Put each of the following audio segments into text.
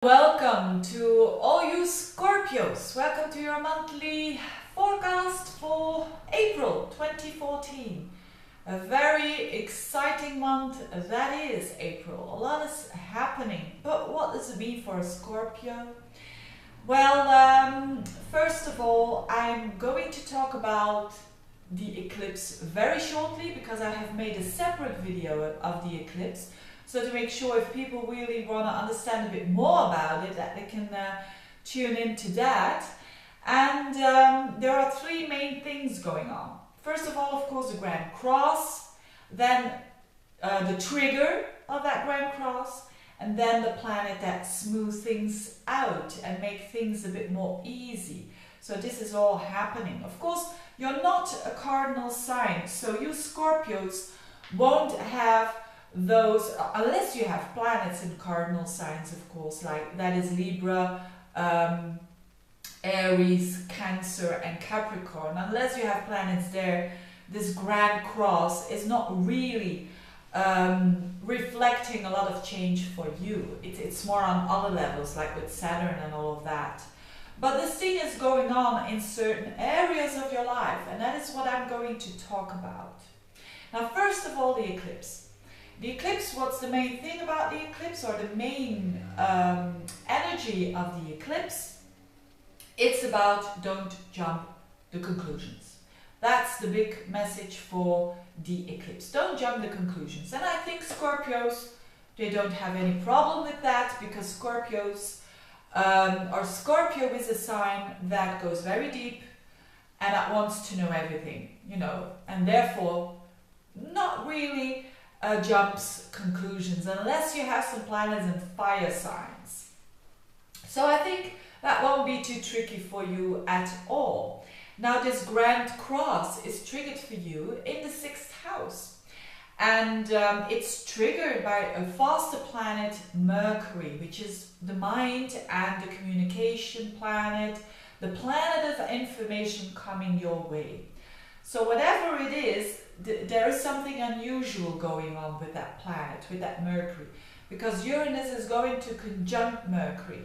Welcome to all you Scorpios. Welcome to your monthly forecast for April 2014. A very exciting month that is April. A lot is happening. But what does it mean for a Scorpio? Well, first of all, I'm going to talk about the eclipse very shortly because I have made a separate video of the eclipse. So to make sure if people really want to understand a bit more about it, that they can tune into that. And there are three main things going on. First of all, of course, the Grand Cross, then the trigger of that Grand Cross, and then the planet that smooths things out and make things a bit more easy. So this is all happening. Of course, you're not a cardinal sign, so you Scorpios won't have those, unless you have planets in cardinal signs, of course, like that is Libra, Aries, Cancer and Capricorn. Unless you have planets there, this Grand Cross is not really reflecting a lot of change for you. It's more on other levels, like with Saturn and all of that. But this thing is going on in certain areas of your life, and that is what I'm going to talk about. Now, first of all, the eclipse. The eclipse, what's the main thing about the eclipse, or the main energy of the eclipse? It's about don't jump the conclusions. That's the big message for the eclipse. Don't jump the conclusions. And I think Scorpios, they don't have any problem with that, because Scorpios, or Scorpio is a sign that goes very deep and that wants to know everything, you know, and therefore not really jumps conclusions unless you have some planets in fire signs. So I think that won't be too tricky for you at all. Now this Grand Cross is triggered for you in the 6th house, and it's triggered by a faster planet, Mercury, which is the mind and the communication planet, the planet of information coming your way. So whatever it is, there is something unusual going on with that planet, with that Mercury, because Uranus is going to conjunct Mercury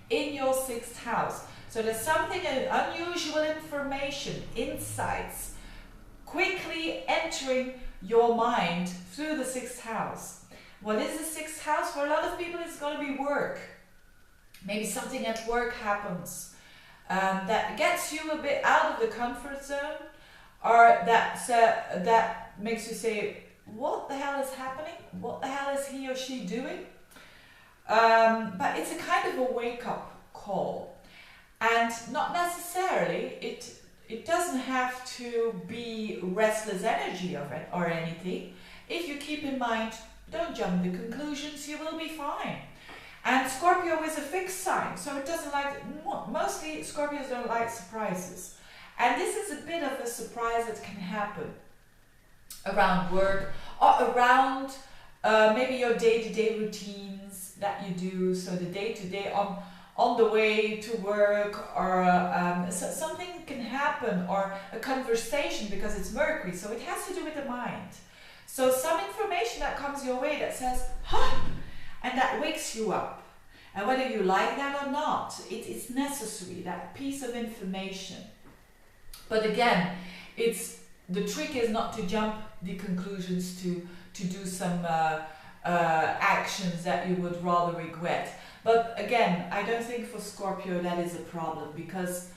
in your 6th house. So there's something, unusual information, insights, quickly entering your mind through the 6th house. What is the 6th house? For a lot of people, it's going to be work. Maybe something at work happens that gets you a bit out of the comfort zone, or that makes you say, what the hell is happening? What the hell is he or she doing? But it's a kind of a wake-up call. And not necessarily, it doesn't have to be restless energy of it or anything. If you keep in mind, don't jump to conclusions, you will be fine. And Scorpio is a fixed sign, so it doesn't like, mostly Scorpios don't like surprises. And this is a bit of a surprise that can happen around work or around maybe your day-to-day routines that you do. So the day-to-day on the way to work, or so something can happen, or a conversation, because it's Mercury, so it has to do with the mind. So some information that comes your way that says, huh, and that wakes you up. And whether you like that or not, it's necessary, that piece of information. But again, the trick is not to jump the conclusions to do some actions that you would rather regret. But again, I don't think for Scorpio that is a problem, because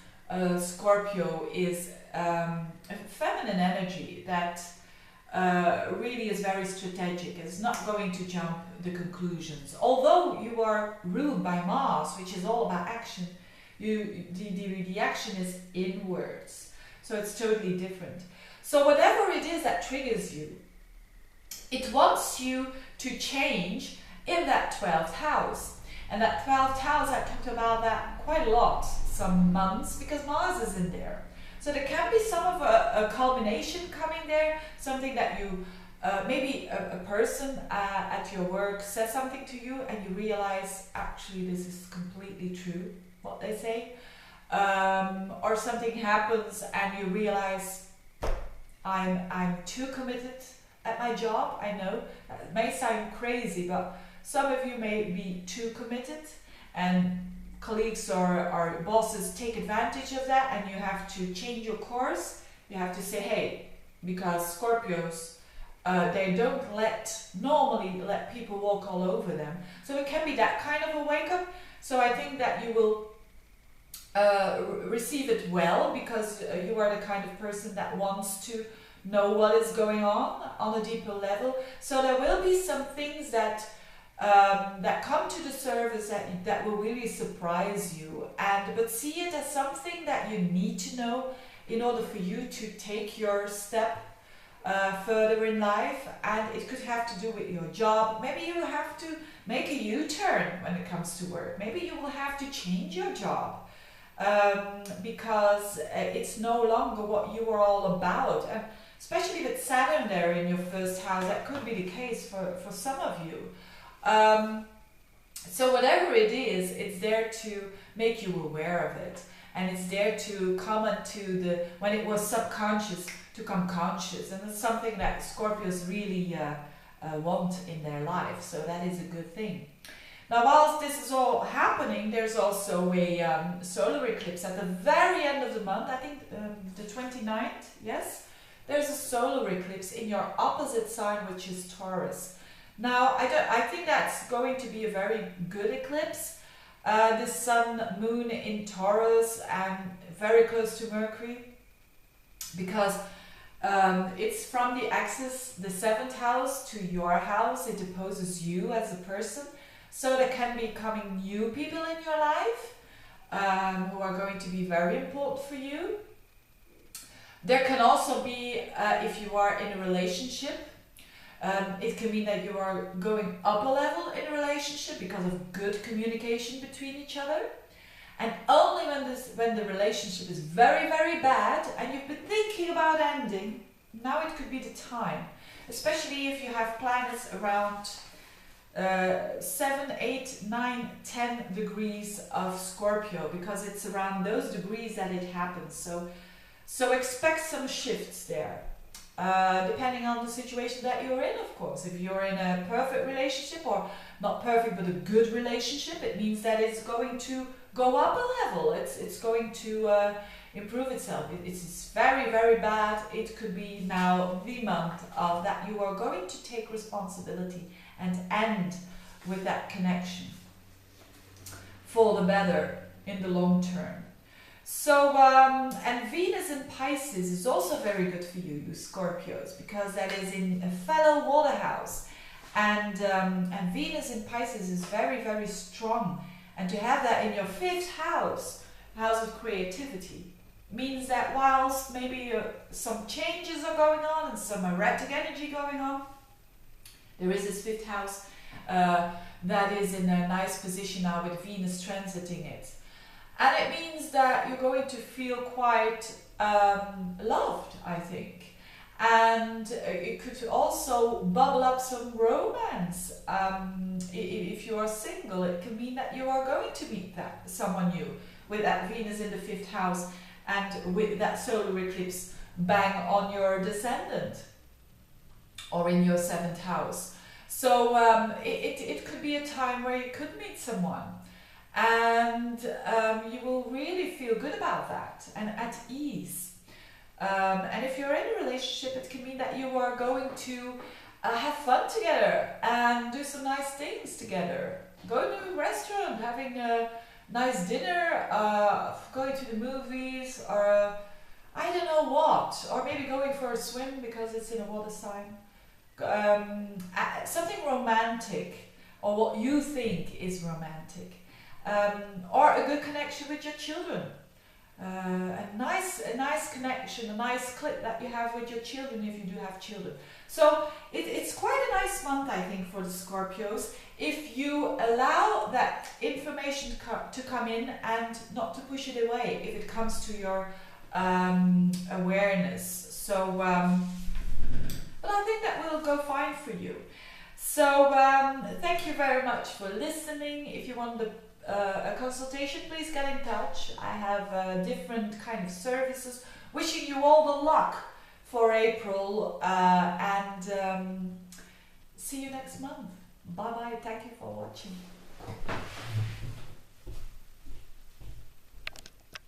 Scorpio is a feminine energy that really is very strategic. It's not going to jump the conclusions. Although you are ruled by Mars, which is all about action, the action is inwards. So it's totally different. So whatever it is that triggers you, it wants you to change in that 12th house. And that 12th house, I talked about that quite a lot, some months, because Mars is in there. So there can be some of a culmination coming there, something that you, maybe a person at your work says something to you and you realize, actually this is completely true, what they say. Or something happens and you realize, I'm too committed at my job. I know that may sound crazy, but some of you may be too committed, and colleagues or bosses take advantage of that, and you have to change your course. You have to say, hey, because Scorpios, they don't normally let people walk all over them. So it can be that kind of a wake-up. So I think that you will receive it well, because you are the kind of person that wants to know what is going on a deeper level. So there will be some things that come to the surface that will really surprise you, but see it as something that you need to know in order for you to take your step further in life. And it could have to do with your job. Maybe you have to make a U-turn when it comes to work. Maybe you will have to change your job because it's no longer what you are all about. And especially with Saturn there in your first house, that could be the case for some of you. So whatever it is, it's there to make you aware of it. And it's there to come into when it was subconscious, to come conscious. And it's something that Scorpios really want in their life. So that is a good thing. Now, whilst this is all happening, there's also a solar eclipse at the very end of the month. I think the 29th, yes? There's a solar eclipse in your opposite sign, which is Taurus. Now, I think that's going to be a very good eclipse. The Sun, Moon in Taurus and very close to Mercury, because it's from the axis, the 7th house, to your house. It opposes you as a person. So there can be coming new people in your life who are going to be very important for you. There can also be, if you are in a relationship, it can mean that you are going up a level in a relationship because of good communication between each other. And only when the relationship is very, very bad and you've been thinking about ending, now it could be the time. Especially if you have planets around 7, 8, 9, 10 degrees of Scorpio, because it's around those degrees that it happens. So expect some shifts there. Depending on the situation that you're in, of course. If you're in a perfect relationship, or not perfect but a good relationship, it means that it's going to go up a level. It's going to improve itself. It's very, very bad. It could be now the month of that you are going to take responsibility and end with that connection for the better in the long term. So, and Venus in Pisces is also very good for you, you Scorpios, because that is in a fellow water house. And Venus in Pisces is very, very strong. And to have that in your 5th house, house of creativity, means that whilst maybe some changes are going on and some erratic energy going on, there is this 5th house that is in a nice position now with Venus transiting it. And it means that you're going to feel quite loved, I think. And it could also bubble up some romance. If you are single, it can mean that you are going to meet someone new with that Venus in the 5th house and with that solar eclipse bang on your descendant or in your 7th house. So it could be a time where you could meet someone. And you will really feel good about that and at ease. And if you're in a relationship, it can mean that you are going to have fun together and do some nice things together. Go to a restaurant, having a nice dinner, going to the movies, or I don't know what, or maybe going for a swim because it's in a water sign. Something romantic, or what you think is romantic. Or a good connection with your children. A nice connection, a nice click that you have with your children if you do have children. So it's quite a nice month, I think, for the Scorpios, if you allow that information to come in and not to push it away if it comes to your awareness. So, but I think that will go fine for you. So thank you very much for listening. If you want a consultation, please get in touch. I have different kind of services. Wishing you all the luck for April and see you next month. Bye bye. Thank you for watching.